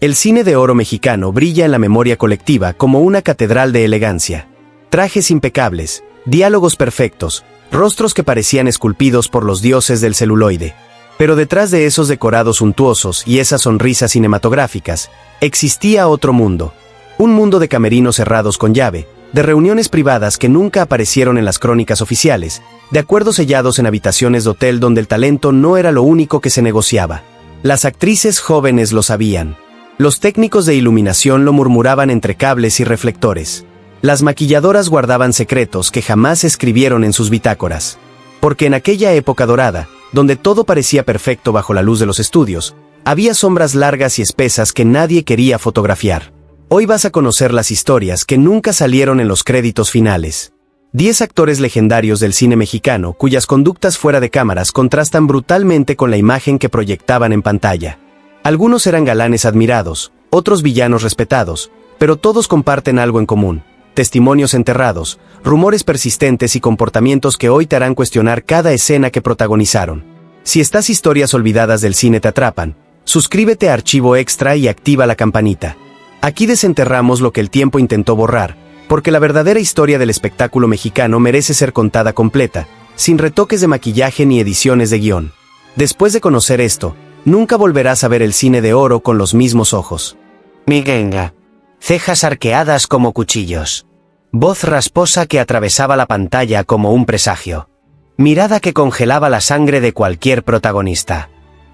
El cine de oro mexicano brilla en la memoria colectiva como una catedral de elegancia. Trajes impecables, diálogos perfectos, rostros que parecían esculpidos por los dioses del celuloide. Pero detrás de esos decorados suntuosos y esas sonrisas cinematográficas, existía otro mundo. Un mundo de camerinos cerrados con llave, de reuniones privadas que nunca aparecieron en las crónicas oficiales, de acuerdos sellados en habitaciones de hotel donde el talento no era lo único que se negociaba. Las actrices jóvenes lo sabían. Los técnicos de iluminación lo murmuraban entre cables y reflectores. Las maquilladoras guardaban secretos que jamás escribieron en sus bitácoras. Porque en aquella época dorada, donde todo parecía perfecto bajo la luz de los estudios, había sombras largas y espesas que nadie quería fotografiar. Hoy vas a conocer las historias que nunca salieron en los créditos finales. 10 actores legendarios del cine mexicano cuyas conductas fuera de cámaras contrastan brutalmente con la imagen que proyectaban en pantalla. Algunos eran galanes admirados, otros villanos respetados, pero todos comparten algo en común: testimonios enterrados, rumores persistentes y comportamientos que hoy te harán cuestionar cada escena que protagonizaron. Si estas historias olvidadas del cine te atrapan, suscríbete a Archivo Extra y activa la campanita. Aquí desenterramos lo que el tiempo intentó borrar, porque la verdadera historia del espectáculo mexicano merece ser contada completa, sin retoques de maquillaje ni ediciones de guión. Después de conocer esto, nunca volverás a ver el cine de oro con los mismos ojos. Miguenga. Cejas arqueadas como cuchillos. Voz rasposa que atravesaba la pantalla como un presagio. Mirada que congelaba la sangre de cualquier protagonista.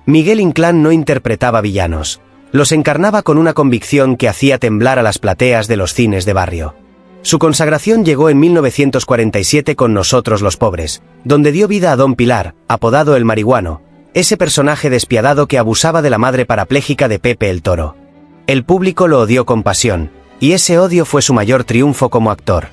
Miguel Inclán no interpretaba villanos. Los encarnaba con una convicción que hacía temblar a las plateas de los cines de barrio. Su consagración llegó en 1947 con Nosotros los Pobres, donde dio vida a Don Pilar, apodado el Marihuano, ese personaje despiadado que abusaba de la madre parapléjica de Pepe el Toro. El público lo odió con pasión, y ese odio fue su mayor triunfo como actor.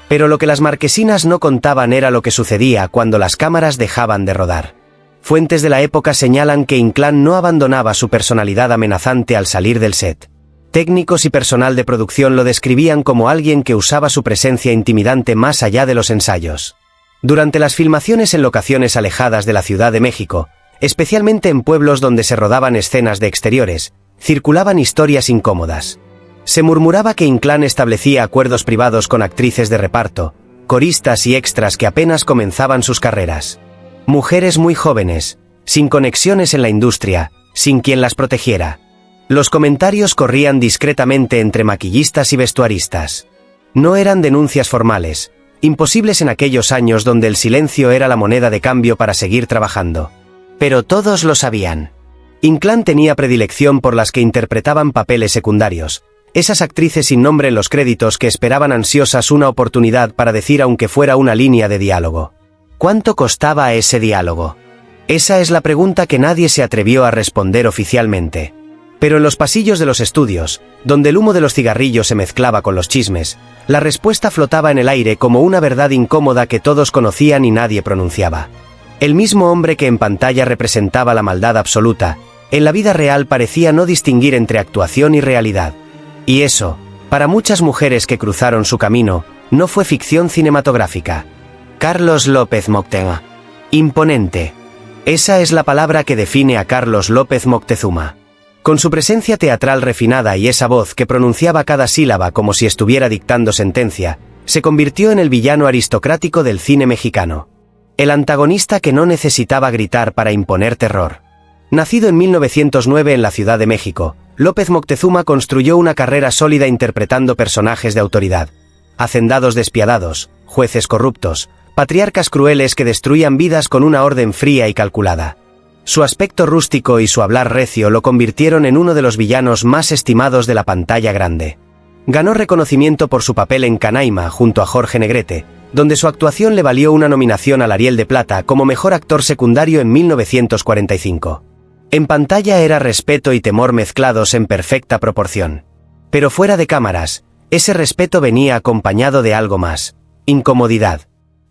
Pero lo que las marquesinas no contaban era lo que sucedía cuando las cámaras dejaban de rodar. Fuentes de la época señalan que Inclán no abandonaba su personalidad amenazante al salir del set. Técnicos y personal de producción lo describían como alguien que usaba su presencia intimidante más allá de los ensayos. Durante las filmaciones en locaciones alejadas de la Ciudad de México, especialmente en pueblos donde se rodaban escenas de exteriores, circulaban historias incómodas. Se murmuraba que Inclán establecía acuerdos privados con actrices de reparto, coristas y extras que apenas comenzaban sus carreras. Mujeres muy jóvenes, sin conexiones en la industria, sin quien las protegiera. Los comentarios corrían discretamente entre maquillistas y vestuaristas. No eran denuncias formales, imposibles en aquellos años donde el silencio era la moneda de cambio para seguir trabajando. Pero todos lo sabían. Inclán tenía predilección por las que interpretaban papeles secundarios, esas actrices sin nombre en los créditos que esperaban ansiosas una oportunidad para decir aunque fuera una línea de diálogo. ¿Cuánto costaba ese diálogo? Esa es la pregunta que nadie se atrevió a responder oficialmente. Pero en los pasillos de los estudios, donde el humo de los cigarrillos se mezclaba con los chismes, la respuesta flotaba en el aire como una verdad incómoda que todos conocían y nadie pronunciaba. El mismo hombre que en pantalla representaba la maldad absoluta, en la vida real parecía no distinguir entre actuación y realidad. Y eso, para muchas mujeres que cruzaron su camino, no fue ficción cinematográfica. Carlos López Moctezuma. Imponente. Esa es la palabra que define a Carlos López Moctezuma. Con su presencia teatral refinada y esa voz que pronunciaba cada sílaba como si estuviera dictando sentencia, se convirtió en el villano aristocrático del cine mexicano. El antagonista que no necesitaba gritar para imponer terror. Nacido en 1909 en la Ciudad de México, López Moctezuma construyó una carrera sólida interpretando personajes de autoridad. Hacendados despiadados, jueces corruptos, patriarcas crueles que destruían vidas con una orden fría y calculada. Su aspecto rústico y su hablar recio lo convirtieron en uno de los villanos más estimados de la pantalla grande. Ganó reconocimiento por su papel en Canaima junto a Jorge Negrete, donde su actuación le valió una nominación al Ariel de Plata como mejor actor secundario en 1945. En pantalla era respeto y temor mezclados en perfecta proporción. Pero fuera de cámaras, ese respeto venía acompañado de algo más: incomodidad.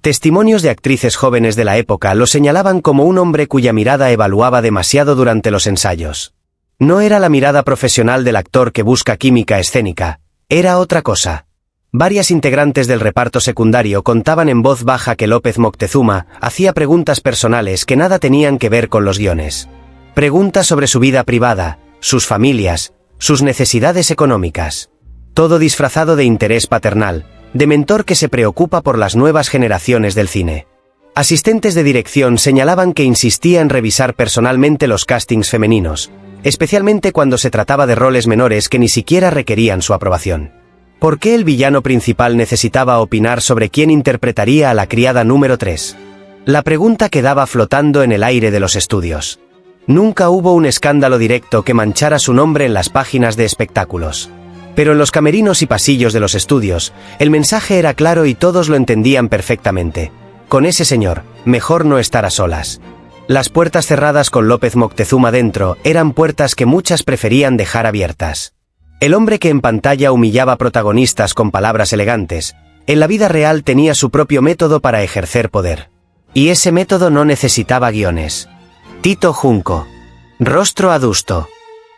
Testimonios de actrices jóvenes de la época lo señalaban como un hombre cuya mirada evaluaba demasiado durante los ensayos. No era la mirada profesional del actor que busca química escénica, era otra cosa. Varias integrantes del reparto secundario contaban en voz baja que López Moctezuma hacía preguntas personales que nada tenían que ver con los guiones. Preguntas sobre su vida privada, sus familias, sus necesidades económicas. Todo disfrazado de interés paternal, de mentor que se preocupa por las nuevas generaciones del cine. Asistentes de dirección señalaban que insistía en revisar personalmente los castings femeninos, especialmente cuando se trataba de roles menores que ni siquiera requerían su aprobación. ¿Por qué el villano principal necesitaba opinar sobre quién interpretaría a la criada número 3? La pregunta quedaba flotando en el aire de los estudios. Nunca hubo un escándalo directo que manchara su nombre en las páginas de espectáculos. Pero en los camerinos y pasillos de los estudios, el mensaje era claro y todos lo entendían perfectamente. Con ese señor, mejor no estar a solas. Las puertas cerradas con López Moctezuma dentro eran puertas que muchas preferían dejar abiertas. El hombre que en pantalla humillaba protagonistas con palabras elegantes, en la vida real tenía su propio método para ejercer poder. Y ese método no necesitaba guiones. Tito Junco. Rostro adusto.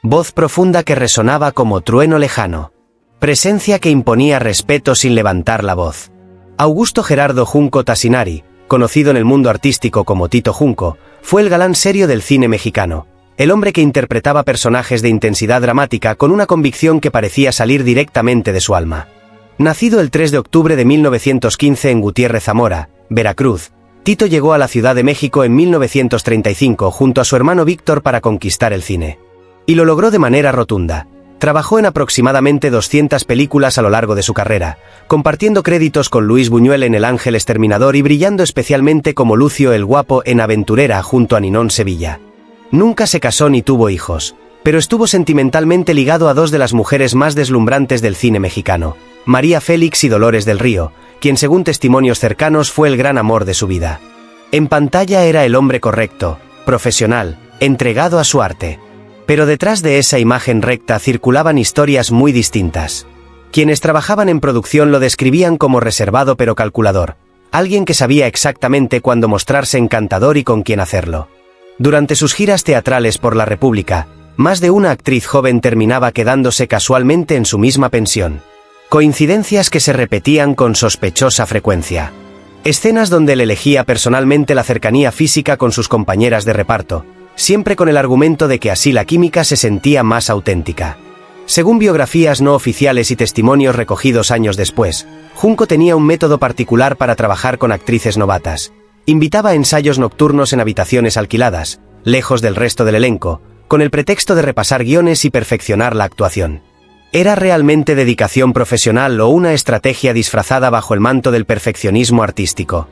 Voz profunda que resonaba como trueno lejano. Presencia que imponía respeto sin levantar la voz. Augusto Gerardo Junco Tassinari, conocido en el mundo artístico como Tito Junco, fue el galán serio del cine mexicano, el hombre que interpretaba personajes de intensidad dramática con una convicción que parecía salir directamente de su alma. Nacido el 3 de octubre de 1915 en Gutiérrez Zamora, Veracruz, Tito llegó a la Ciudad de México en 1935 junto a su hermano Víctor para conquistar el cine. Y lo logró de manera rotunda. Trabajó en aproximadamente 200 películas a lo largo de su carrera, compartiendo créditos con Luis Buñuel en El Ángel Exterminador y brillando especialmente como Lucio el Guapo en Aventurera junto a Ninón Sevilla. Nunca se casó ni tuvo hijos, pero estuvo sentimentalmente ligado a dos de las mujeres más deslumbrantes del cine mexicano, María Félix y Dolores del Río, quien según testimonios cercanos fue el gran amor de su vida. En pantalla era el hombre correcto, profesional, entregado a su arte. Pero detrás de esa imagen recta circulaban historias muy distintas. Quienes trabajaban en producción lo describían como reservado pero calculador, alguien que sabía exactamente cuándo mostrarse encantador y con quién hacerlo. Durante sus giras teatrales por la República, más de una actriz joven terminaba quedándose casualmente en su misma pensión. Coincidencias que se repetían con sospechosa frecuencia. Escenas donde él elegía personalmente la cercanía física con sus compañeras de reparto, siempre con el argumento de que así la química se sentía más auténtica. Según biografías no oficiales y testimonios recogidos años después, Junco tenía un método particular para trabajar con actrices novatas. Invitaba a ensayos nocturnos en habitaciones alquiladas, lejos del resto del elenco, con el pretexto de repasar guiones y perfeccionar la actuación. ¿Era realmente dedicación profesional o una estrategia disfrazada bajo el manto del perfeccionismo artístico?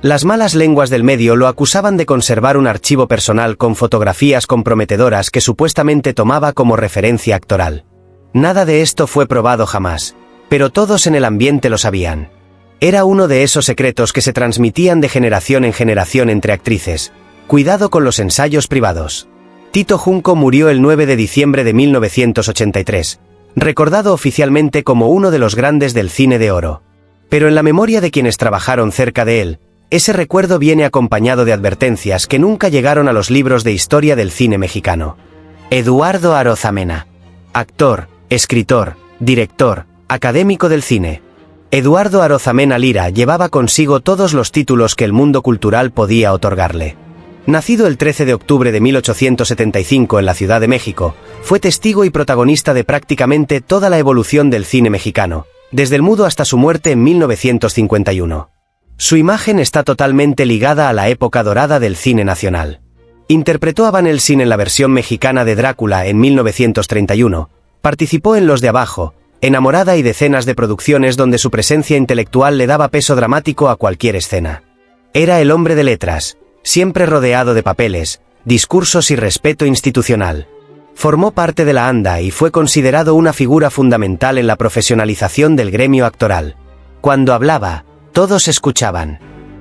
Las malas lenguas del medio lo acusaban de conservar un archivo personal con fotografías comprometedoras que supuestamente tomaba como referencia actoral. Nada de esto fue probado jamás, pero todos en el ambiente lo sabían. Era uno de esos secretos que se transmitían de generación en generación entre actrices. Cuidado con los ensayos privados. Tito Junco murió el 9 de diciembre de 1983, recordado oficialmente como uno de los grandes del cine de oro. Pero en la memoria de quienes trabajaron cerca de él, ese recuerdo viene acompañado de advertencias que nunca llegaron a los libros de historia del cine mexicano. Eduardo Arozamena. Actor, escritor, director, académico del cine. Eduardo Arozamena Lira llevaba consigo todos los títulos que el mundo cultural podía otorgarle. Nacido el 13 de octubre de 1875 en la Ciudad de México, fue testigo y protagonista de prácticamente toda la evolución del cine mexicano, desde el mudo hasta su muerte en 1951. Su imagen está totalmente ligada a la época dorada del cine nacional. Interpretó a Van Helsing en la versión mexicana de Drácula en 1931, participó en Los de Abajo, Enamorada y decenas de producciones donde su presencia intelectual le daba peso dramático a cualquier escena. Era el hombre de letras, siempre rodeado de papeles, discursos y respeto institucional. Formó parte de la ANDA y fue considerado una figura fundamental en la profesionalización del gremio actoral. Cuando hablaba, todos escuchaban.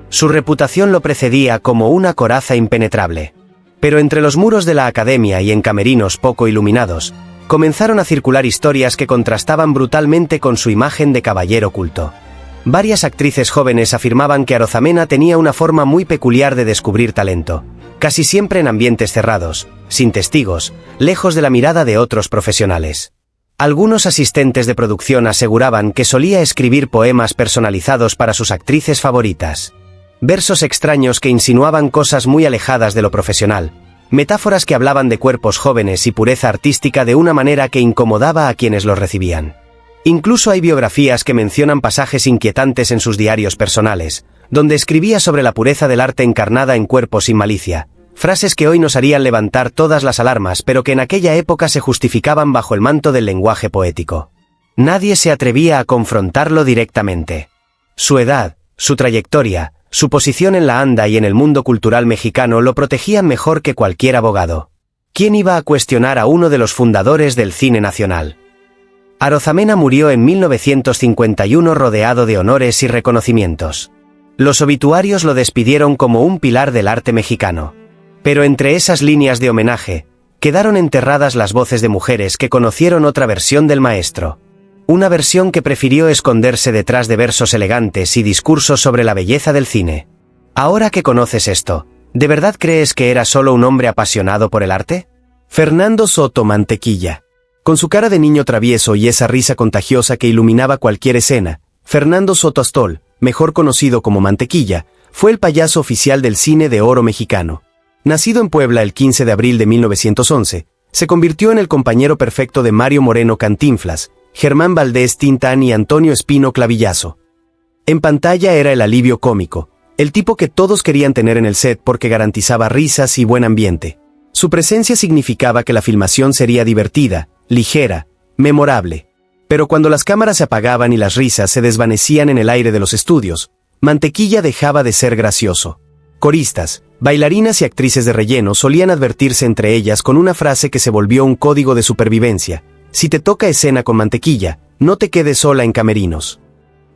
Su reputación lo precedía como una coraza impenetrable. Pero entre los muros de la academia y en camerinos poco iluminados, comenzaron a circular historias que contrastaban brutalmente con su imagen de caballero culto. Varias actrices jóvenes afirmaban que Arozamena tenía una forma muy peculiar de descubrir talento, casi siempre en ambientes cerrados, sin testigos, lejos de la mirada de otros profesionales. Algunos asistentes de producción aseguraban que solía escribir poemas personalizados para sus actrices favoritas. Versos extraños que insinuaban cosas muy alejadas de lo profesional, metáforas que hablaban de cuerpos jóvenes y pureza artística de una manera que incomodaba a quienes los recibían. Incluso hay biografías que mencionan pasajes inquietantes en sus diarios personales, donde escribía sobre la pureza del arte encarnada en cuerpos sin malicia, frases que hoy nos harían levantar todas las alarmas, pero que en aquella época se justificaban bajo el manto del lenguaje poético. Nadie se atrevía a confrontarlo directamente. Su edad, su trayectoria, su posición en la anda y en el mundo cultural mexicano lo protegían mejor que cualquier abogado. ¿Quién iba a cuestionar a uno de los fundadores del cine nacional? Arosamena murió en 1951 rodeado de honores y reconocimientos. Los obituarios lo despidieron como un pilar del arte mexicano. Pero entre esas líneas de homenaje, quedaron enterradas las voces de mujeres que conocieron otra versión del maestro. Una versión que prefirió esconderse detrás de versos elegantes y discursos sobre la belleza del cine. Ahora que conoces esto, ¿de verdad crees que era solo un hombre apasionado por el arte? Fernando Soto Mantequilla. Con su cara de niño travieso y esa risa contagiosa que iluminaba cualquier escena, Fernando Soto Astol, mejor conocido como Mantequilla, fue el payaso oficial del cine de oro mexicano. Nacido en Puebla el 15 de abril de 1911, se convirtió en el compañero perfecto de Mario Moreno Cantinflas, Germán Valdés Tintán y Antonio Espino Clavillazo. En pantalla era el alivio cómico, el tipo que todos querían tener en el set porque garantizaba risas y buen ambiente. Su presencia significaba que la filmación sería divertida, ligera, memorable. Pero cuando las cámaras se apagaban y las risas se desvanecían en el aire de los estudios, Mantequilla dejaba de ser gracioso. Coristas, bailarinas y actrices de relleno solían advertirse entre ellas con una frase que se volvió un código de supervivencia: si te toca escena con Mantequilla, no te quedes sola en camerinos.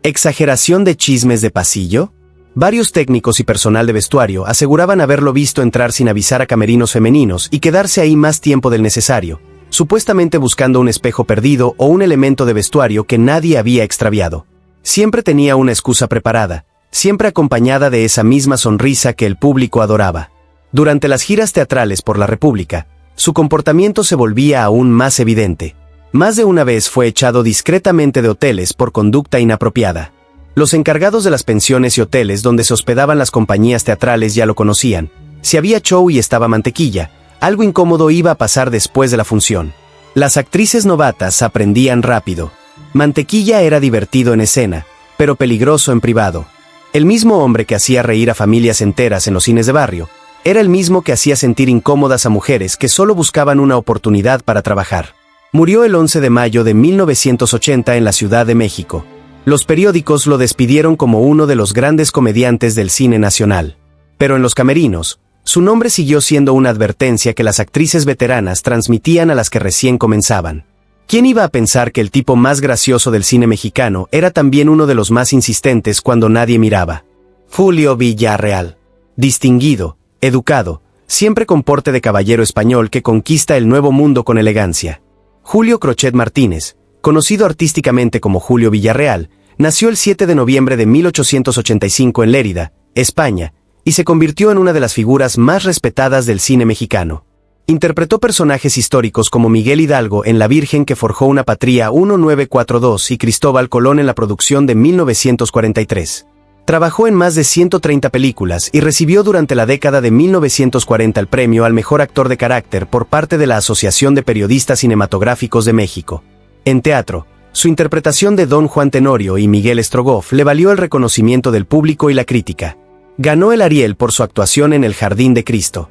¿Exageración de chismes de pasillo? Varios técnicos y personal de vestuario aseguraban haberlo visto entrar sin avisar a camerinos femeninos y quedarse ahí más tiempo del necesario, supuestamente buscando un espejo perdido o un elemento de vestuario que nadie había extraviado. Siempre tenía una excusa preparada, siempre acompañada de esa misma sonrisa que el público adoraba. Durante las giras teatrales por la República, su comportamiento se volvía aún más evidente. Más de una vez fue echado discretamente de hoteles por conducta inapropiada. Los encargados de las pensiones y hoteles donde se hospedaban las compañías teatrales ya lo conocían. Si había show y estaba Mantequilla, algo incómodo iba a pasar después de la función. Las actrices novatas aprendían rápido. Mantequilla era divertido en escena, pero peligroso en privado. El mismo hombre que hacía reír a familias enteras en los cines de barrio, era el mismo que hacía sentir incómodas a mujeres que solo buscaban una oportunidad para trabajar. Murió el 11 de mayo de 1980 en la Ciudad de México. Los periódicos lo despidieron como uno de los grandes comediantes del cine nacional. Pero en los camerinos, su nombre siguió siendo una advertencia que las actrices veteranas transmitían a las que recién comenzaban. ¿Quién iba a pensar que el tipo más gracioso del cine mexicano era también uno de los más insistentes cuando nadie miraba? Julio Villarreal. Distinguido, educado, siempre con porte de caballero español que conquista el nuevo mundo con elegancia. Julio Crochet Martínez, conocido artísticamente como Julio Villarreal, nació el 7 de noviembre de 1885 en Lérida, España, y se convirtió en una de las figuras más respetadas del cine mexicano. Interpretó personajes históricos como Miguel Hidalgo en La Virgen que forjó una patria 1942 y Cristóbal Colón en la producción de 1943. Trabajó en más de 130 películas y recibió durante la década de 1940 el premio al mejor actor de carácter por parte de la Asociación de Periodistas Cinematográficos de México. En teatro, su interpretación de Don Juan Tenorio y Miguel Strogoff le valió el reconocimiento del público y la crítica. Ganó el Ariel por su actuación en El Jardín de Cristo.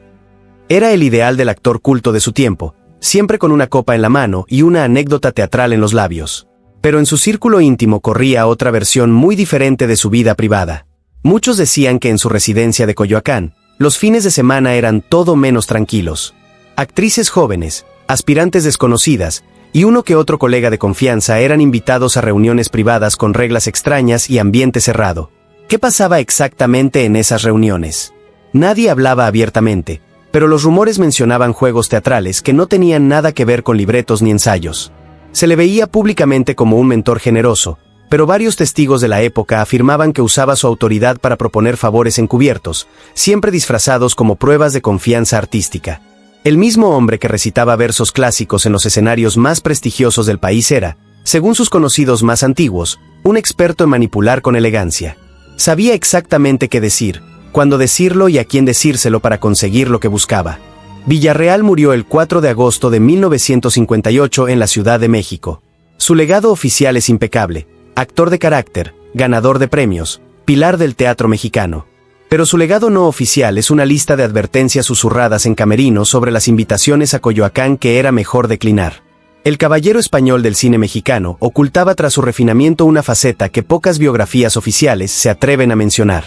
Era el ideal del actor culto de su tiempo, siempre con una copa en la mano y una anécdota teatral en los labios. Pero en su círculo íntimo corría otra versión muy diferente de su vida privada. Muchos decían que en su residencia de Coyoacán, los fines de semana eran todo menos tranquilos. Actrices jóvenes, aspirantes desconocidas, y uno que otro colega de confianza eran invitados a reuniones privadas con reglas extrañas y ambiente cerrado. ¿Qué pasaba exactamente en esas reuniones? Nadie hablaba abiertamente, pero los rumores mencionaban juegos teatrales que no tenían nada que ver con libretos ni ensayos. Se le veía públicamente como un mentor generoso, pero varios testigos de la época afirmaban que usaba su autoridad para proponer favores encubiertos, siempre disfrazados como pruebas de confianza artística. El mismo hombre que recitaba versos clásicos en los escenarios más prestigiosos del país era, según sus conocidos más antiguos, un experto en manipular con elegancia. Sabía exactamente qué decir, cuándo decirlo y a quién decírselo para conseguir lo que buscaba. Villarreal murió el 4 de agosto de 1958 en la Ciudad de México. Su legado oficial es impecable: actor de carácter, ganador de premios, pilar del teatro mexicano. Pero su legado no oficial es una lista de advertencias susurradas en camerinos sobre las invitaciones a Coyoacán que era mejor declinar. El caballero español del cine mexicano ocultaba tras su refinamiento una faceta que pocas biografías oficiales se atreven a mencionar.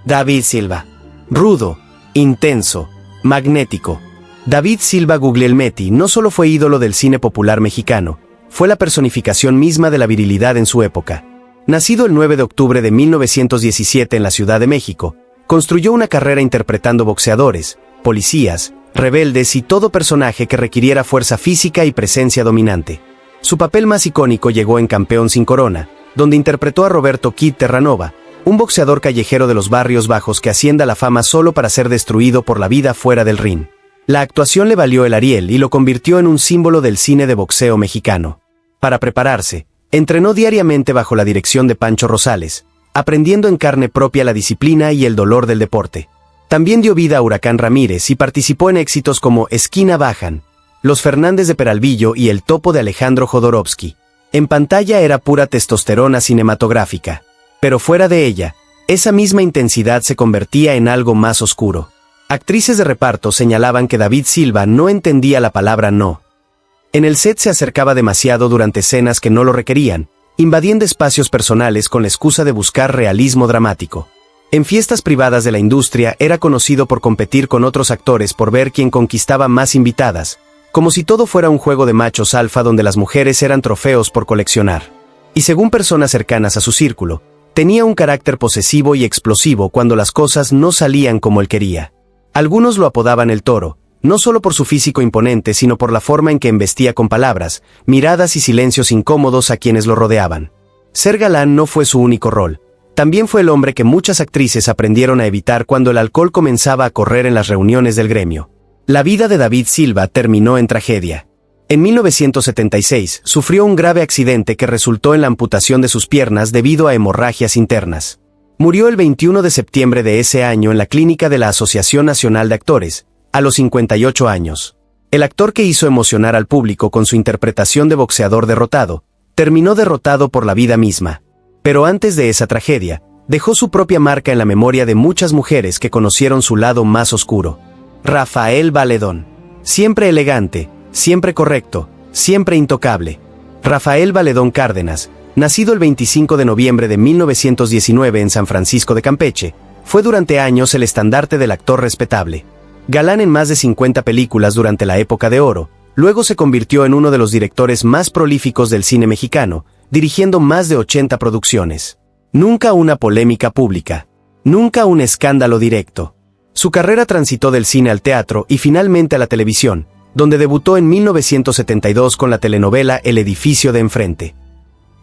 David Silva. Rudo, intenso, magnético. David Silva Guglielmetti no solo fue ídolo del cine popular mexicano, fue la personificación misma de la virilidad en su época. Nacido el 9 de octubre de 1917 en la Ciudad de México, construyó una carrera interpretando boxeadores, policías, rebeldes y todo personaje que requiriera fuerza física y presencia dominante. Su papel más icónico llegó en Campeón sin Corona, donde interpretó a Roberto Kid Terranova, un boxeador callejero de los barrios bajos que asciende a la fama solo para ser destruido por la vida fuera del ring. La actuación le valió el Ariel y lo convirtió en un símbolo del cine de boxeo mexicano. Para prepararse, entrenó diariamente bajo la dirección de Pancho Rosales, aprendiendo en carne propia la disciplina y el dolor del deporte. También dio vida a Huracán Ramírez y participó en éxitos como Esquina Bajan, Los Fernández de Peralvillo y El Topo de Alejandro Jodorowsky. En pantalla era pura testosterona cinematográfica. Pero fuera de ella, esa misma intensidad se convertía en algo más oscuro. Actrices de reparto señalaban que David Silva no entendía la palabra no. En el set se acercaba demasiado durante escenas que no lo requerían, invadiendo espacios personales con la excusa de buscar realismo dramático. En fiestas privadas de la industria era conocido por competir con otros actores por ver quién conquistaba más invitadas, como si todo fuera un juego de machos alfa donde las mujeres eran trofeos por coleccionar. Y según personas cercanas a su círculo, tenía un carácter posesivo y explosivo cuando las cosas no salían como él quería. Algunos lo apodaban el Toro, no solo por su físico imponente sino por la forma en que embestía con palabras, miradas y silencios incómodos a quienes lo rodeaban. Ser galán no fue su único rol. También fue el hombre que muchas actrices aprendieron a evitar cuando el alcohol comenzaba a correr en las reuniones del gremio. La vida de David Silva terminó en tragedia. En 1976 sufrió un grave accidente que resultó en la amputación de sus piernas debido a hemorragias internas. Murió el 21 de septiembre de ese año en la clínica de la Asociación Nacional de Actores, a los 58 años. El actor que hizo emocionar al público con su interpretación de boxeador derrotado, terminó derrotado por la vida misma. Pero antes de esa tragedia, dejó su propia marca en la memoria de muchas mujeres que conocieron su lado más oscuro. Rafael Valedón. Siempre elegante, siempre correcto, siempre intocable. Rafael Valedón Cárdenas, nacido el 25 de noviembre de 1919 en San Francisco de Campeche, fue durante años el estandarte del actor respetable. Galán en más de 50 películas durante la época de oro, luego se convirtió en uno de los directores más prolíficos del cine mexicano, dirigiendo más de 80 producciones. Nunca una polémica pública. Nunca un escándalo directo. Su carrera transitó del cine al teatro y finalmente a la televisión, donde debutó en 1972 con la telenovela El edificio de enfrente.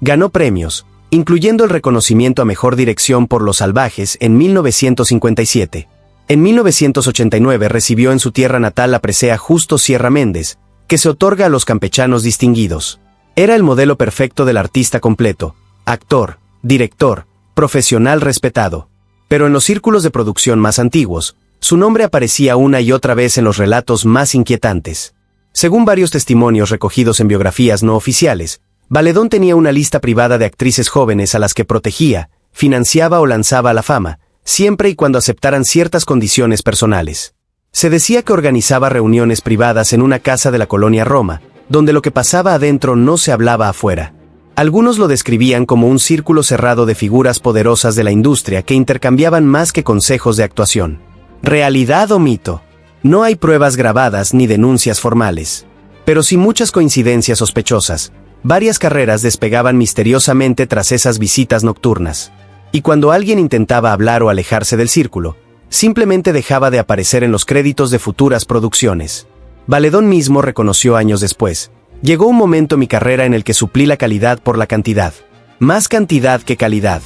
Ganó premios, incluyendo el reconocimiento a Mejor Dirección por Los Salvajes en 1957. En 1989 recibió en su tierra natal la presea Justo Sierra Méndez, que se otorga a los campechanos distinguidos. Era el modelo perfecto del artista completo, actor, director, profesional respetado. Pero en los círculos de producción más antiguos, su nombre aparecía una y otra vez en los relatos más inquietantes. Según varios testimonios recogidos en biografías no oficiales, Valedón tenía una lista privada de actrices jóvenes a las que protegía, financiaba o lanzaba a la fama, siempre y cuando aceptaran ciertas condiciones personales. Se decía que organizaba reuniones privadas en una casa de la colonia Roma, donde lo que pasaba adentro no se hablaba afuera. Algunos lo describían como un círculo cerrado de figuras poderosas de la industria que intercambiaban más que consejos de actuación. ¿Realidad o mito? No hay pruebas grabadas ni denuncias formales. Pero sí muchas coincidencias sospechosas. Varias carreras despegaban misteriosamente tras esas visitas nocturnas. Y cuando alguien intentaba hablar o alejarse del círculo, simplemente dejaba de aparecer en los créditos de futuras producciones. Valedón mismo reconoció años después: llegó un momento en mi carrera en el que suplí la calidad por la cantidad. Más cantidad que calidad.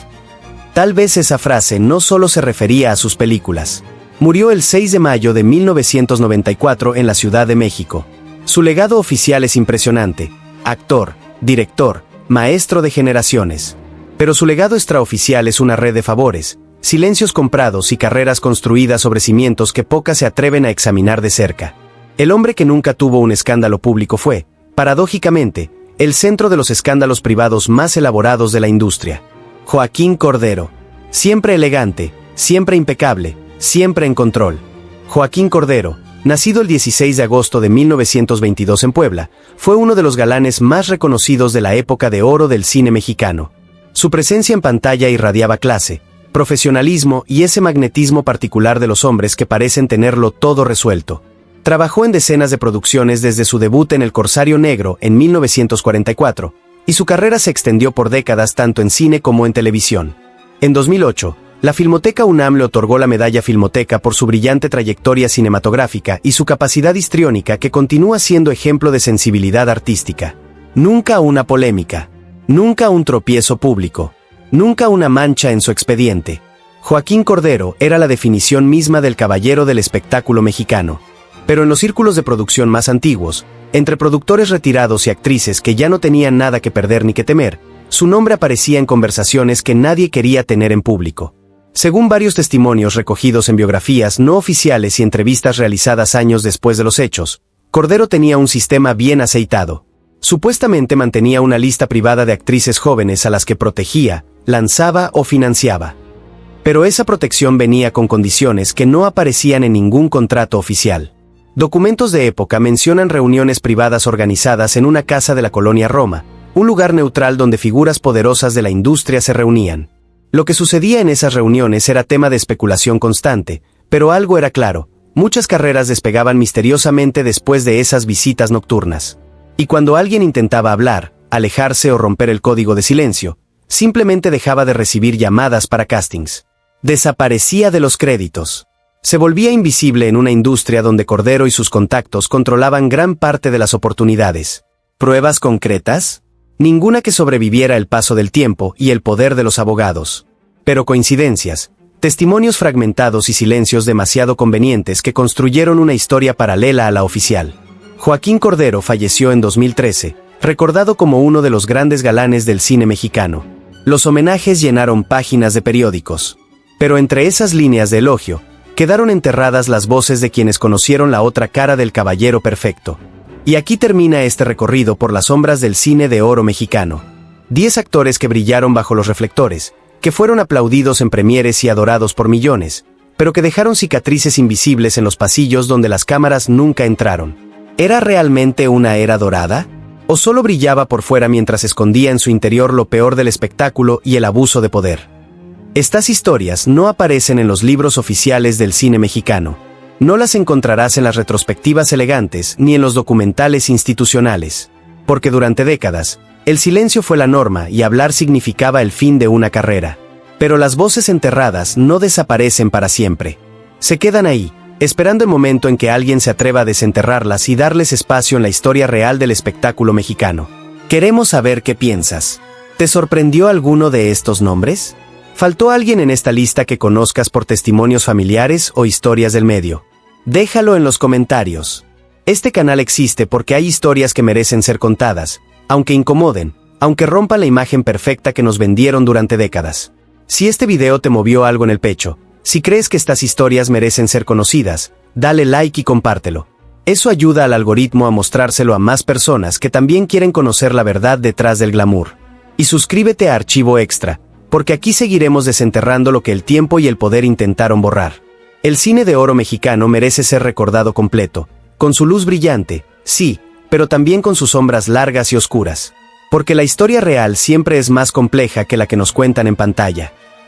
Tal vez esa frase no solo se refería a sus películas. Murió el 6 de mayo de 1994 en la Ciudad de México. Su legado oficial es impresionante: actor, director, maestro de generaciones. Pero su legado extraoficial es una red de favores, silencios comprados y carreras construidas sobre cimientos que pocas se atreven a examinar de cerca. El hombre que nunca tuvo un escándalo público fue, paradójicamente, el centro de los escándalos privados más elaborados de la industria. Joaquín Cordero. Siempre elegante, siempre impecable, siempre en control. Joaquín Cordero, nacido el 16 de agosto de 1922 en Puebla, fue uno de los galanes más reconocidos de la época de oro del cine mexicano. Su presencia en pantalla irradiaba clase, profesionalismo y ese magnetismo particular de los hombres que parecen tenerlo todo resuelto. Trabajó en decenas de producciones desde su debut en El Corsario Negro en 1944, y su carrera se extendió por décadas tanto en cine como en televisión. En 2008, la Filmoteca UNAM le otorgó la medalla Filmoteca por su brillante trayectoria cinematográfica y su capacidad histriónica que continúa siendo ejemplo de sensibilidad artística. Nunca una polémica, nunca un tropiezo público, nunca una mancha en su expediente. Joaquín Cordero era la definición misma del caballero del espectáculo mexicano. Pero en los círculos de producción más antiguos, entre productores retirados y actrices que ya no tenían nada que perder ni que temer, su nombre aparecía en conversaciones que nadie quería tener en público. Según varios testimonios recogidos en biografías no oficiales y entrevistas realizadas años después de los hechos, Cordero tenía un sistema bien aceitado. Supuestamente mantenía una lista privada de actrices jóvenes a las que protegía, lanzaba o financiaba. Pero esa protección venía con condiciones que no aparecían en ningún contrato oficial. Documentos de época mencionan reuniones privadas organizadas en una casa de la colonia Roma, un lugar neutral donde figuras poderosas de la industria se reunían. Lo que sucedía en esas reuniones era tema de especulación constante, pero algo era claro: muchas carreras despegaban misteriosamente después de esas visitas nocturnas. Y cuando alguien intentaba hablar, alejarse o romper el código de silencio, simplemente dejaba de recibir llamadas para castings. Desaparecía de los créditos. Se volvía invisible en una industria donde Cordero y sus contactos controlaban gran parte de las oportunidades. ¿Pruebas concretas? Ninguna que sobreviviera el paso del tiempo y el poder de los abogados. Pero coincidencias, testimonios fragmentados y silencios demasiado convenientes que construyeron una historia paralela a la oficial. Joaquín Cordero falleció en 2013, recordado como uno de los grandes galanes del cine mexicano. Los homenajes llenaron páginas de periódicos. Pero entre esas líneas de elogio, quedaron enterradas las voces de quienes conocieron la otra cara del caballero perfecto. Y aquí termina este recorrido por las sombras del cine de oro mexicano. 10 actores que brillaron bajo los reflectores, que fueron aplaudidos en premieres y adorados por millones, pero que dejaron cicatrices invisibles en los pasillos donde las cámaras nunca entraron. ¿Era realmente una era dorada? ¿O solo brillaba por fuera mientras escondía en su interior lo peor del espectáculo y el abuso de poder? Estas historias no aparecen en los libros oficiales del cine mexicano. No las encontrarás en las retrospectivas elegantes ni en los documentales institucionales. Porque durante décadas, el silencio fue la norma y hablar significaba el fin de una carrera. Pero las voces enterradas no desaparecen para siempre. Se quedan ahí, esperando el momento en que alguien se atreva a desenterrarlas y darles espacio en la historia real del espectáculo mexicano. Queremos saber qué piensas. ¿Te sorprendió alguno de estos nombres? ¿Faltó alguien en esta lista que conozcas por testimonios familiares o historias del medio? Déjalo en los comentarios. Este canal existe porque hay historias que merecen ser contadas, aunque incomoden, aunque rompan la imagen perfecta que nos vendieron durante décadas. Si este video te movió algo en el pecho, si crees que estas historias merecen ser conocidas, dale like y compártelo. Eso ayuda al algoritmo a mostrárselo a más personas que también quieren conocer la verdad detrás del glamour. Y suscríbete a Archivo Extra, porque aquí seguiremos desenterrando lo que el tiempo y el poder intentaron borrar. El cine de oro mexicano merece ser recordado completo, con su luz brillante, sí, pero también con sus sombras largas y oscuras. Porque la historia real siempre es más compleja que la que nos cuentan en pantalla.